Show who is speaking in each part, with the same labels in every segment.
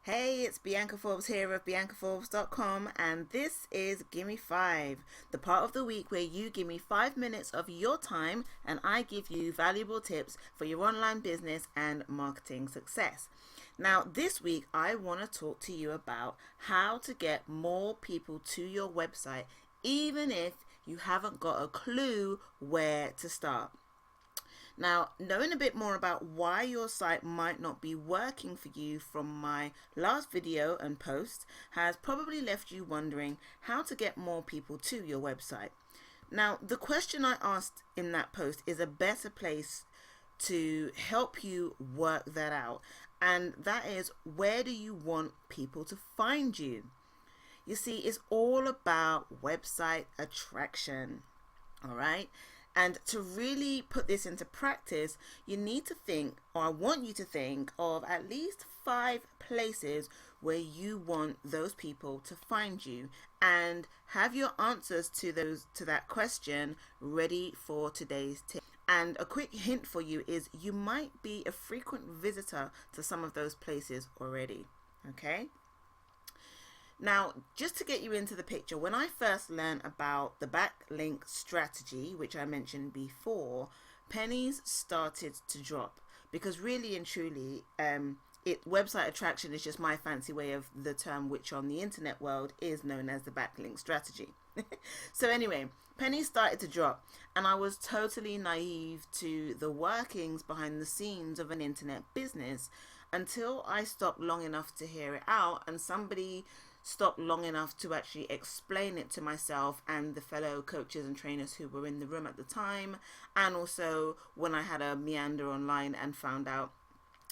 Speaker 1: Hey, it's Bianca Forbes here of BiancaForbes.com, and this is Gimme 5, the part of the week where you give me 5 minutes of your time and I give you valuable tips for your online business and marketing success. Now, this week I want to talk to you about how to get more people to your website, even if you haven't got a clue where to start. Now, knowing a bit more about why your site might not be working for you from my last video and post has probably left you wondering how to get more people to your website. Now, the question I asked in that post is a better place to help you work that out, and that is, where do you want people to find you? You see, it's all about website attraction. All right. And to really put this into practice, you need to think, or I want you to think, of at least 5 places where you want those people to find you, and have your answers to that question ready for today's tip. And a quick hint for you is you might be a frequent visitor to some of those places already. Okay? Now, just to get you into the picture, when I first learned about the backlink strategy, which I mentioned before, pennies started to drop, because really and truly, website attraction is just my fancy way of the term which on the internet world is known as the backlink strategy. So anyway, pennies started to drop, and I was totally naive to the workings behind the scenes of an internet business until I stopped long enough to hear it out, and somebody stopped long enough to actually explain it to myself and the fellow coaches and trainers who were in the room at the time, and also when I had a meander online and found out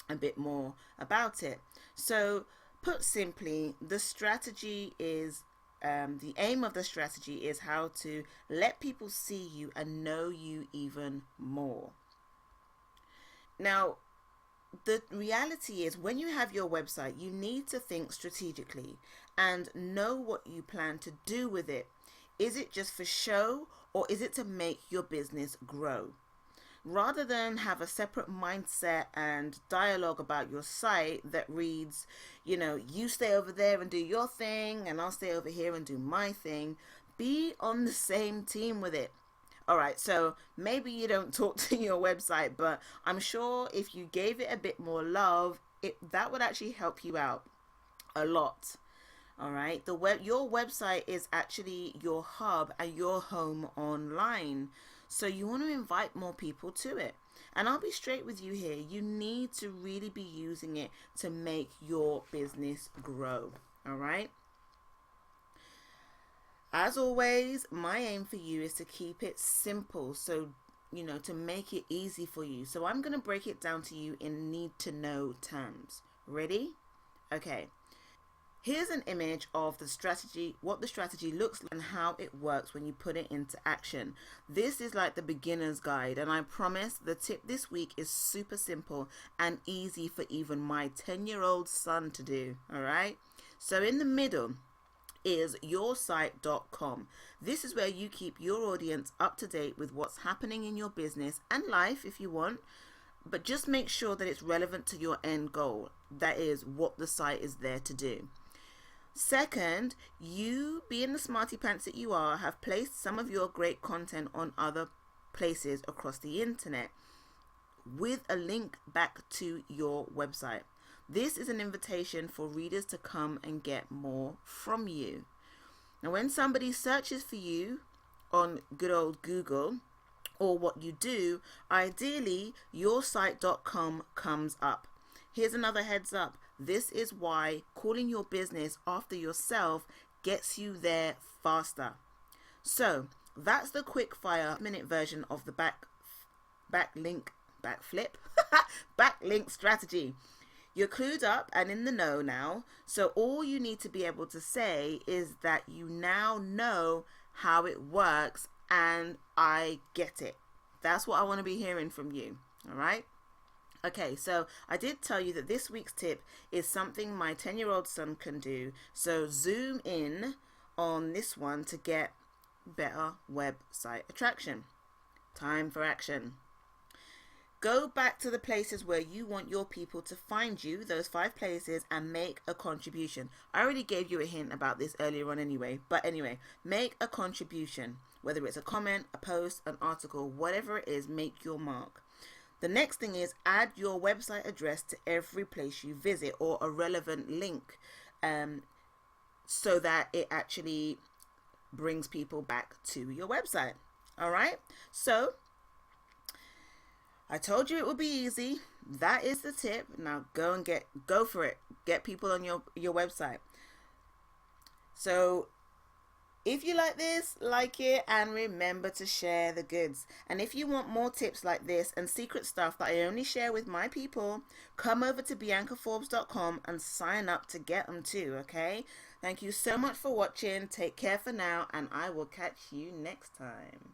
Speaker 1: a bit more about it. So put simply, the strategy is the aim of the strategy is how to let people see you and know you even more. Now, the reality is, when you have your website, you need to think strategically and know what you plan to do with it. Is it just for show, or is it to make your business grow? Rather than have a separate mindset and dialogue about your site that reads, you stay over there and do your thing and I'll stay over here and do my thing, be on the same team with it. All right, so maybe you don't talk to your website, but I'm sure if you gave it a bit more love, that would actually help you out a lot. All right, your website is actually your hub and your home online. So you want to invite more people to it. And I'll be straight with you here. You need to really be using it to make your business grow. All right. As always, my aim for you is to keep it simple, so to make it easy for you. So I'm going to break it down to you in need to know terms. Ready? Okay. Here's an image of the strategy, what the strategy looks like and how it works when you put it into action. This is like the beginner's guide, and I promise the tip this week is super simple and easy for even my 10-year-old son to do. All right. So in the middle is yoursite.com. This is where you keep your audience up to date with what's happening in your business and life if you want, but just make sure that it's relevant to your end goal. That is what the site is there to do. Second, you, being the smarty pants that you are, have placed some of your great content on other places across the internet with a link back to your website. This is an invitation for readers to come and get more from you. Now, when somebody searches for you on good old Google or what you do, ideally yoursite.com comes up. Here's another heads up. This is why calling your business after yourself gets you there faster. So that's the quick fire minute version of the backlink strategy. You're clued up and in the know now, so all you need to be able to say is that you now know how it works and I get it. That's what I want to be hearing from you, all right? Okay, so I did tell you that this week's tip is something my 10-year-old son can do, so zoom in on this one to get better website attraction. Time for action. Go back to the places where you want your people to find you, those 5 places, and make a contribution. I already gave you a hint about this earlier on anyway, but anyway, make a contribution. Whether it's a comment, a post, an article, whatever it is, make your mark. The next thing is add your website address to every place you visit, or a relevant link, so that it actually brings people back to your website. All right, so I told you it would be easy. That is the tip. Now go for it. Get people on your website. So if you like this, like it, and remember to share the goods. And if you want more tips like this and secret stuff that I only share with my people, come over to BiancaForbes.com and sign up to get them too, okay? Thank you so much for watching. Take care for now, and I will catch you next time.